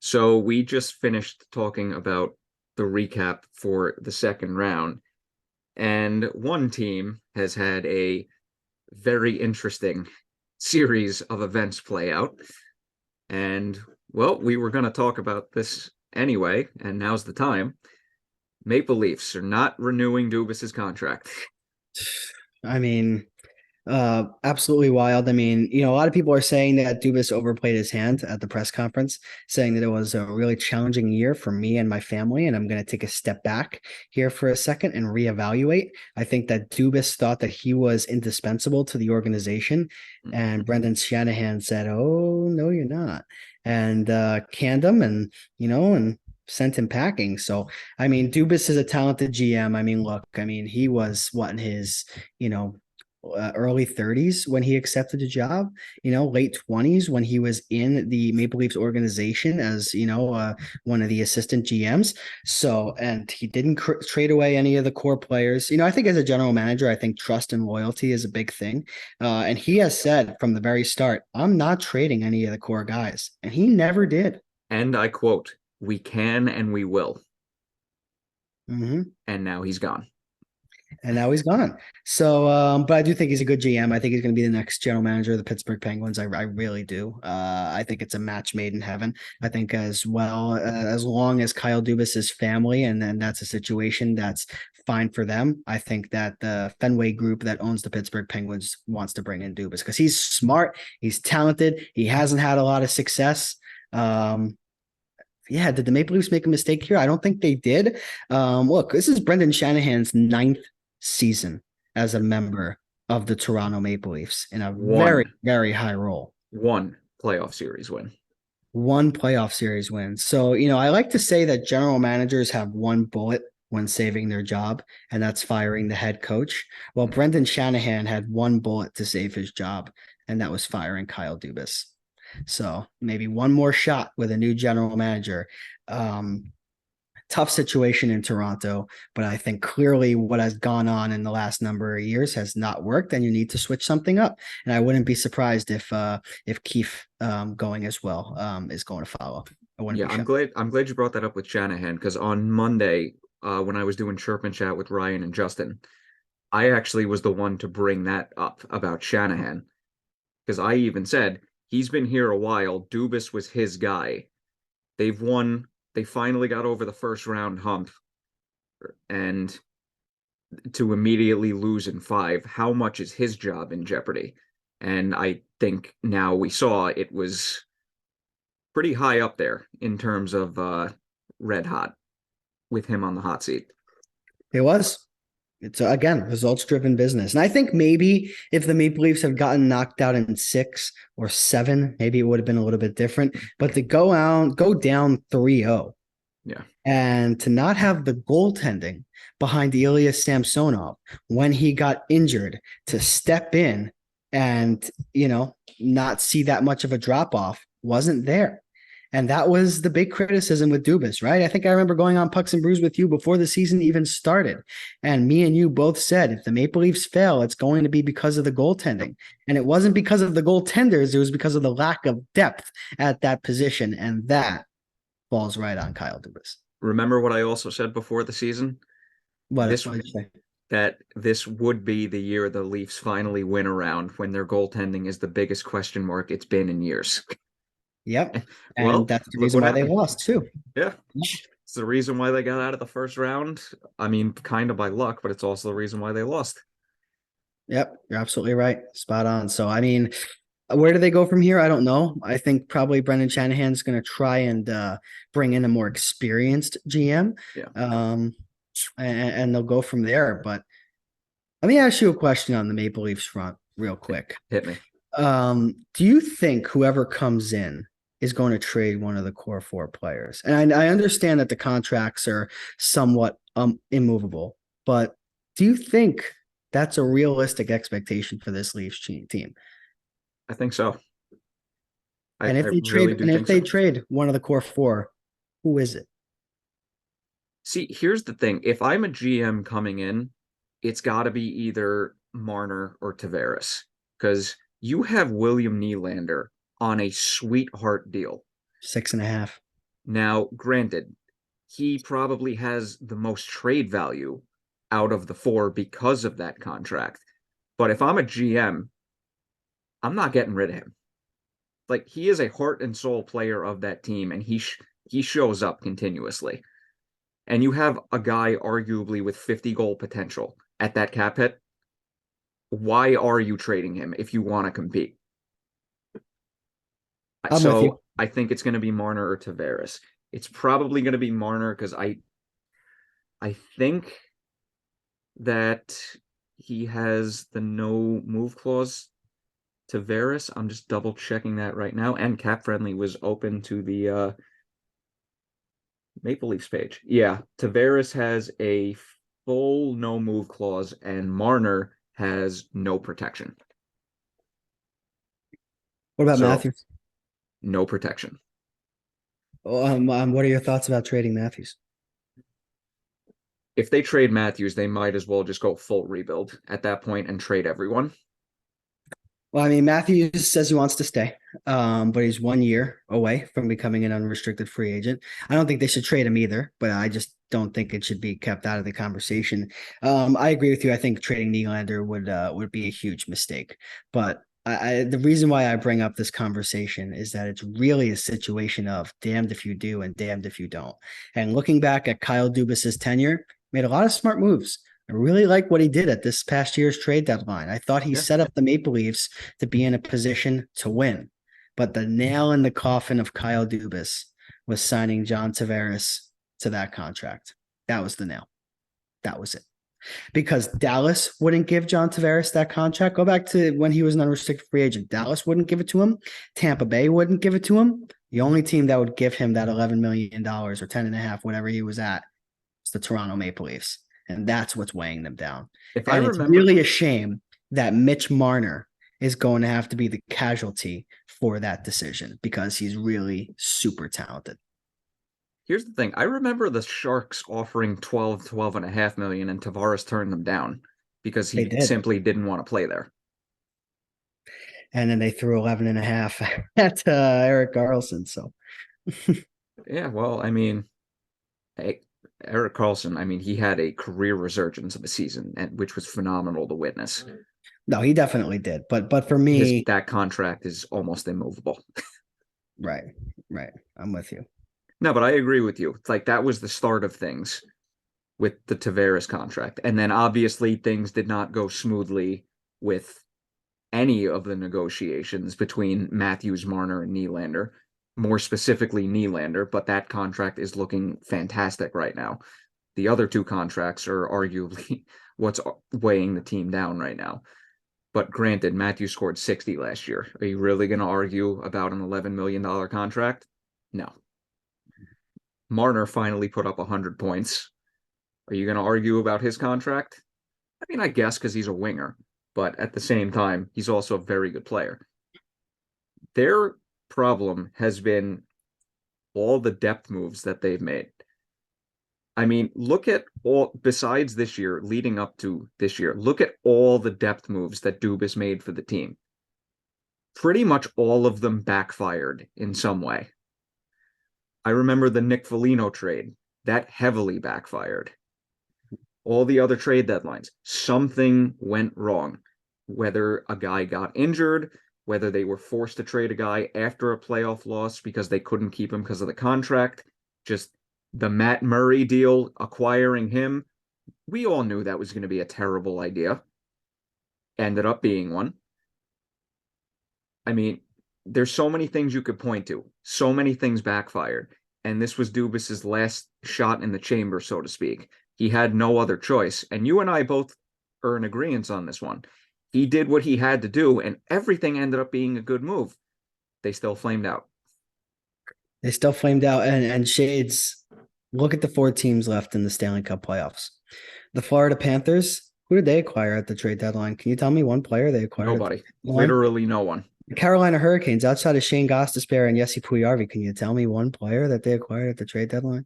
So we just finished talking about the recap for the second round, and one team has had a very interesting series of events play out. And well, we were going to talk about this anyway, and now's the time. Maple Leafs are not renewing Dubas's contract. I mean, absolutely wild. I mean, a lot of people are saying that Dubas overplayed his hand at the press conference, saying that it was a really challenging year for me and my family, and I'm going to take a step back here for a second and reevaluate. I think that Dubas thought that he was indispensable to the organization, and Brendan Shanahan said, "Oh, no, you're not," and canned him, and sent him packing. So, I mean, Dubas is a talented GM. I mean, look, I mean, he was what in his, you know, early 30s when he accepted the job, late 20s when he was in the Maple Leafs organization as, one of the assistant GMs. So, and he didn't trade away any of the core players. I think as a general manager, I think trust and loyalty is a big thing. And he has said from the very start, I'm not trading any of the core guys. And he never did. And I quote, "We can and we will." Mm-hmm. And now he's gone. And now he's gone. So, but I do think he's a good GM. I think he's going to be the next general manager of the Pittsburgh Penguins. I really do. I think it's a match made in heaven. I think as well, as long as Kyle Dubas' family, and then that's a situation that's fine for them. I think that the Fenway Group that owns the Pittsburgh Penguins wants to bring in Dubas because he's smart, he's talented, he hasn't had a lot of success. Yeah, did the Maple Leafs make a mistake here? I don't think they did. Look, this is Brendan Shanahan's ninth season as a member of the Toronto Maple Leafs in a very, One, very high role. one playoff series win. One playoff series win. So, I like to say that general managers have one bullet when saving their job, and that's firing the head coach. Well, Brendan Shanahan had one bullet to save his job, and that was firing Kyle Dubas. So maybe one more shot with a new general manager. Um, Tough situation in Toronto, but I think clearly what has gone on in the last number of years has not worked, and you need to switch something up. And I wouldn't be surprised if Keefe going as well is going to follow. I wouldn't Yeah, be I'm shocked. glad I'm glad you brought that up with Shanahan because on Monday, when I was doing chirp and chat with Ryan and Justin, I actually was the one to bring that up about Shanahan because I even said he's been here a while. Dubas was his guy. They've won. They finally got over the first round hump, and to immediately lose in five, how much is his job in jeopardy? And I think now we saw it was pretty high up there in terms of red hot with him on the hot seat. It was. It's again results driven business. And I think maybe if the Maple Leafs had gotten knocked out in 6 or 7, maybe it would have been a little bit different. But to go down 3-0 Yeah. and to not have the goaltending behind Ilya Samsonov when he got injured to step in and, not see that much of a drop off wasn't there. And that was the big criticism with Dubas, right? I think I remember going on Pucks and Brews with you before the season even started. And me and you both said if the Maple Leafs fail, it's going to be because of the goaltending. And it wasn't because of the goaltenders, it was because of the lack of depth at that position. And that falls right on Kyle Dubas. Remember what I also said before the season? What This did you say? that this would be the year the Leafs finally win around when their goaltending is the biggest question mark it's been in years. Yep. And Well, that's the look reason what why they happened. lost too. Yeah. It's the reason why they got out of the first round. I mean, kind of by luck, but it's also the reason why they lost. Yep. You're absolutely right. Spot on. So, I mean, where do they go from here? I don't know. I think probably Brendan Shanahan's going to try and bring in a more experienced GM, Yeah. and they'll go from there. But let me ask you a question on the Maple Leafs front, real quick. Hit me. Do you think whoever comes in is going to trade one of the core four players? And I understand that the contracts are somewhat immovable, but do you think that's a realistic expectation for this Leafs team? I think so. I, And I if they trade, really do and if think they so. trade one of the core four, who is it? See, here's the thing. If I'm a GM coming in, it's got to be either Marner or Tavares because you have William Nylander on a sweetheart deal. 6.5. Now, granted, he probably has the most trade value out of the four because of that contract. But if I'm a GM, I'm not getting rid of him. Like he is a heart and soul player of that team, and he shows up continuously. And you have a guy arguably with 50 goal potential at that cap hit. Why are you trading him if you want to compete? I'm with you. So I think it's going to be Marner or Tavares. It's probably going to be Marner because I think that he has the no move clause. Tavares, I'm just double checking that right now. And Cap Friendly was open to the Maple Leafs page. Yeah, Tavares has a full no move clause, and Marner has no protection. What about So Matthews? no protection. What are your thoughts about trading Matthews? If they trade Matthews, they might as well just go full rebuild at that point and trade everyone. Well, I mean, Matthews says he wants to stay, but he's 1 year away from becoming an unrestricted free agent. I don't think they should trade him either, but I just don't think it should be kept out of the conversation. I agree with you. I think trading Nylander would be a huge mistake. But the reason why I bring up this conversation is that it's really a situation of damned if you do and damned if you don't. And looking back at Kyle Dubas's tenure, made a lot of smart moves. I really like what he did at this past year's trade deadline. I thought he Yeah. set up the Maple Leafs to be in a position to win. But the nail in the coffin of Kyle Dubas was signing John Tavares to that contract. That was the nail. That was it. Because Dallas wouldn't give John Tavares that contract. Go back to when he was an unrestricted free agent. Dallas wouldn't give it to him. Tampa Bay wouldn't give it to him. The only team that would give him that $11 million or 10 and a half, whatever he was at, was the Toronto Maple Leafs. And that's what's weighing them down. If I And it's remember, really a shame that Mitch Marner is going to have to be the casualty for that decision because he's really super talented. here's the thing. I remember the Sharks offering 12 and a half million, and Tavares turned them down because They he did. simply didn't want to play there. And then they threw 11 and a half at Eric Carlson. So Yeah, well, I mean, hey, Eric Carlson, I mean, he had a career resurgence of a season, and which was phenomenal to witness. no, he definitely did. But for His me, that contract is almost immovable. right, right. I'm with you. No, but I agree with you. It's like that was the start of things with the Tavares contract. And then obviously things did not go smoothly with any of the negotiations between Matthews, Marner, and Nylander, more specifically Nylander, but that contract is looking fantastic right now. The other two contracts are arguably what's weighing the team down right now. But granted, Matthews scored 60 last year. Are you really going to argue about an $11 million contract? No. Marner finally put up 100 points. Are you going to argue about his contract? I mean, I guess because he's a winger, but at the same time, he's also a very good player. Their problem has been all the depth moves that they've made. I mean, look at all, besides this year, leading up to this year, look at all the depth moves that Dubas made for the team. Pretty much all of them backfired in some way. I remember the Nick Foligno trade. That heavily backfired. All the other trade deadlines, something went wrong. Whether a guy got injured, whether they were forced to trade a guy after a playoff loss because they couldn't keep him because of the contract, just the Matt Murray deal, acquiring him. We all knew that was going to be a terrible idea. Ended up being one. I mean, there's so many things you could point to. So many things backfired. And this was Dubas's last shot in the chamber, so to speak. He had no other choice. And you and I both are in agreement on this one. He did what he had to do, and everything ended up being a good move. They still flamed out. They still flamed out. And Shades, look at the four teams left in the Stanley Cup playoffs. The Florida Panthers, who did they acquire at the trade deadline? Can you tell me one player they acquired at the Nobody. trade deadline? Literally no one. The Carolina Hurricanes, outside of Shane Gostisbehere and Jesse Puljujarvi, can you tell me one player that they acquired at the trade deadline?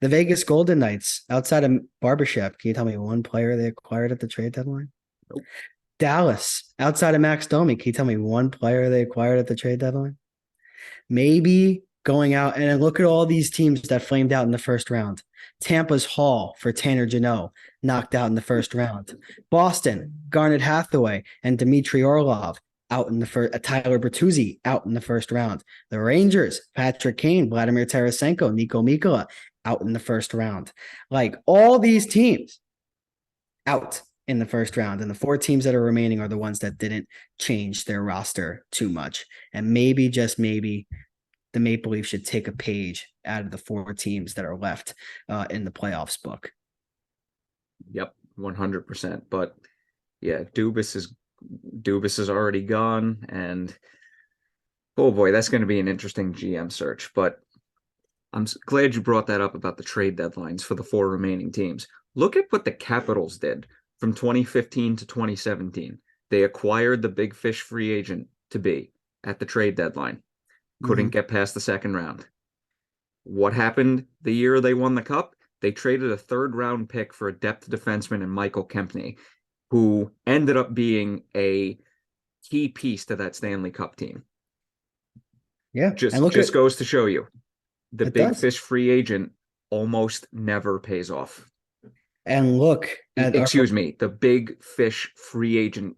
The Vegas Golden Knights, outside of Barbashev, can you tell me one player they acquired at the trade deadline? Nope. Dallas, outside of Max Domi, can you tell me one player they acquired at the trade deadline? Maybe going out and then look at all these teams that flamed out in the first round. Tampa's Hall for Tanner Janot, knocked out in the first round. Boston, Garnet Hathaway and Dmitry Orlov out in the first. Tyler Bertuzzi out in the first round. The Rangers, Patrick Kane, Vladimir Tarasenko, Nico Mikkola out in the first round. Like all these teams out in the first round, and the four teams that are remaining are the ones that didn't change their roster too much. And maybe, just maybe, the Maple Leafs should take a page out of the four teams that are left in the playoffs book. Yep, 100%. But yeah, Dubas is already gone, and oh boy, that's going to be an interesting GM search. But I'm glad you brought that up about the trade deadlines for the four remaining teams. Look at what the Capitals did from 2015 to 2017. They acquired the big fish free agent to be at the trade deadline. Couldn't get past the second round. What happened the year they won the cup? They traded a third round pick for a depth defenseman in Michael Kempney, who ended up being a key piece to that Stanley Cup team. Yeah. Just goes to show you the big does. fish free agent almost never pays off. And look at the big fish free agent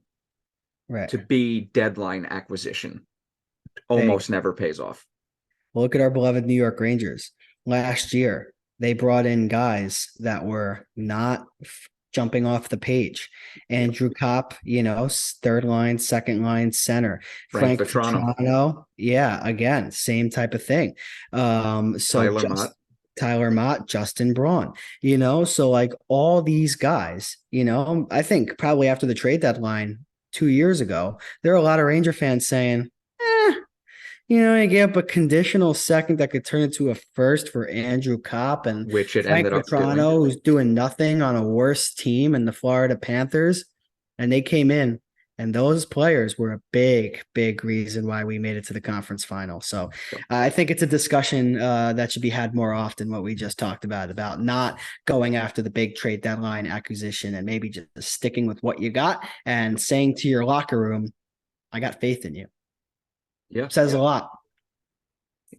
right. to be deadline acquisition almost never pays off. Look at our beloved New York Rangers. Last year, they brought in guys that were not jumping off the page. Andrew Kopp, third line, second line center. Frank Vetrano. Yeah, again, same type of thing. Tyler Mott, Justin Braun, so like all these guys, I think probably after the trade deadline 2 years ago, there are a lot of Ranger fans saying, you gave up a conditional second that could turn into a first for Andrew Kopp and which it Frank ended Vetrano, who's doing nothing on a worse team in the Florida Panthers. And they came in, and those players were a big, big reason why we made it to the conference final. So I think it's a discussion that should be had more often, what we just talked about not going after the big trade deadline acquisition and maybe just sticking with what you got and saying to your locker room, I got faith in you. Says a lot.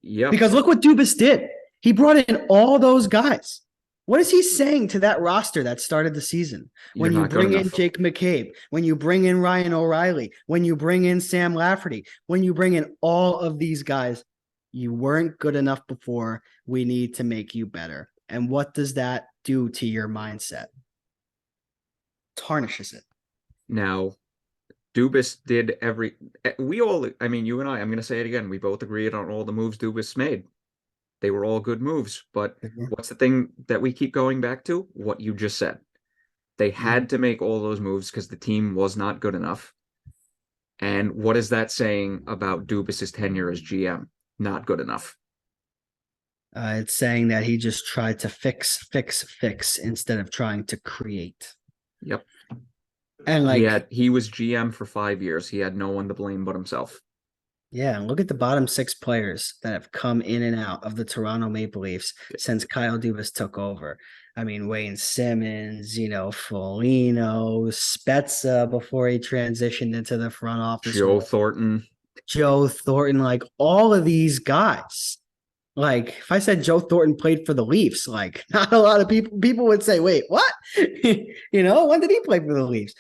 Yeah. Because look what Dubas did. He brought in all those guys. What is he saying to that roster that started the season? When you bring in Jake McCabe, when you bring in Ryan O'Reilly, when you bring in Sam Lafferty, when you bring in all of these guys, you weren't good enough before. We need to make you better. And what does that do to your mindset? Tarnishes it. Now, Dubas did you and I, I'm going to say it again, we both agreed on all the moves Dubas made. They were all good moves, but what's the thing that we keep going back to? What you just said. They had to make all those moves because the team was not good enough. And what is that saying about Dubas's tenure as GM? Not good enough. It's saying that he just tried to fix instead of trying to create. Yep. And he was GM for 5 years. He had no one to blame but himself. Yeah, and look at the bottom six players that have come in and out of the Toronto Maple Leafs since Kyle Dubas took over. I mean, Wayne Simmons, Foligno, Spezza before he transitioned into the front office. Joe Thornton, like all of these guys. Like if I said Joe Thornton played for the Leafs, like not a lot of people would say, wait, what? When did he play for the Leafs?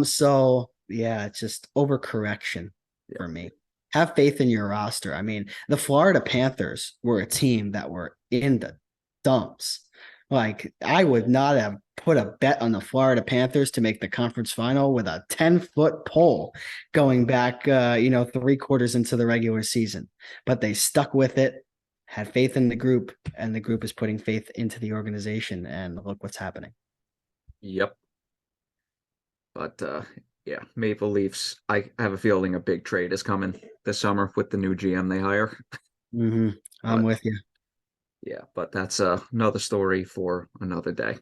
So yeah, it's just overcorrection for me. Have faith in your roster. I mean, the Florida Panthers were a team that were in the dumps. Like I would not have put a bet on the Florida Panthers to make the conference final with a 10-foot pole going back, 3 quarters into the regular season, but they stuck with it. Had faith in the group, and the group is putting faith into the organization, and look what's happening. Yep. But Maple Leafs, I have a feeling a big trade is coming this summer with the new GM they hire. I'm with you. Yeah, but that's another story for another day.